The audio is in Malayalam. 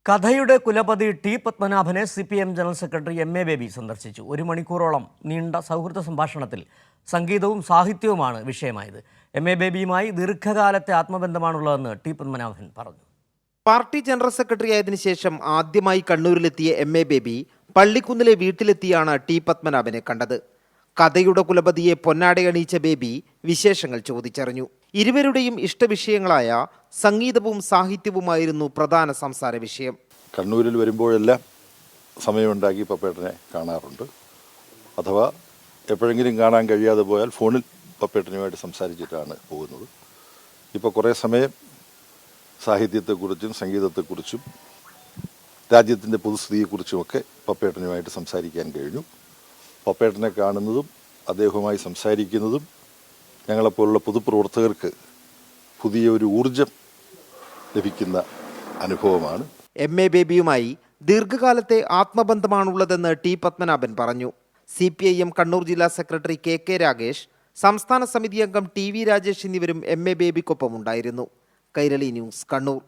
കഥയുടെ കുലപതി ടി പത്മനാഭനെ CPM general secretary MA Baby സന്ദർശിച്ചു. 1 മണിക്കൂറോളം നീണ്ട സൗഹൃദ സംഭാഷണത്തിൽ സംഗീതവും സാഹിത്യവുമാണ് വിഷയമായത്. MA ബേബിയുമായി ദീർഘകാലത്തെ ആത്മബന്ധമാണുള്ളതെന്ന് ടി പത്മനാഭൻ പറഞ്ഞു. പാർട്ടി ജനറൽ സെക്രട്ടറി ആയതിനു ശേഷം ആദ്യമായി കണ്ണൂരിലെത്തിയ MA ബേബി പള്ളിക്കുന്നിലെ വീട്ടിലെത്തിയാണ് ടി പത്മനാഭനെ കണ്ടത്. കഥയുടെ കുലപതിയെ പൊന്നാടയണിയിച്ച ബേബി വിശേഷങ്ങൾ ചോദിച്ചറിഞ്ഞു. ഇരുവരുടെയും ഇഷ്ടവിഷയങ്ങളായ സംഗീതവും സാഹിത്യവുമായിരുന്നു പ്രധാന സംസാര വിഷയം. കണ്ണൂരിൽ വരുമ്പോഴെല്ലാം സമയമുണ്ടാക്കി പപ്പേട്ടനെ കാണാറുണ്ട്. അഥവാ എപ്പോഴെങ്കിലും കാണാൻ കഴിയാതെ പോയാൽ ഫോണിൽ പപ്പേട്ടനുമായിട്ട് സംസാരിച്ചിട്ടാണ് പോകുന്നത്. ഇപ്പോൾ കുറേ സമയം സാഹിത്യത്തെക്കുറിച്ചും സംഗീതത്തെക്കുറിച്ചും രാജ്യത്തിൻ്റെ പൊതുസ്ഥിതിയെക്കുറിച്ചുമൊക്കെ പപ്പേട്ടനുമായിട്ട് സംസാരിക്കാൻ കഴിഞ്ഞു. പപ്പേട്ടനെ കാണുന്നതും അദ്ദേഹവുമായി സംസാരിക്കുന്നതും ഞങ്ങളെപ്പോലുള്ള പൊതുപ്രവർത്തകർക്ക് പുതിയ ഒരു ഊർജം ലഭിക്കുന്ന അനുഭവമാണ്. MA ബേബിയുമായി ദീർഘകാലത്തെ ആത്മബന്ധമാണുള്ളതെന്ന് ടി പത്മനാഭൻ പറഞ്ഞു. CPIM കണ്ണൂർ ജില്ലാ സെക്രട്ടറി KK രാഗേഷ്, സംസ്ഥാന സമിതി അംഗം TV രാജേഷ് എന്നിവരും MA ബേബിക്കൊപ്പം ഉണ്ടായിരുന്നു. കൈരളി ന്യൂസ്, കണ്ണൂർ.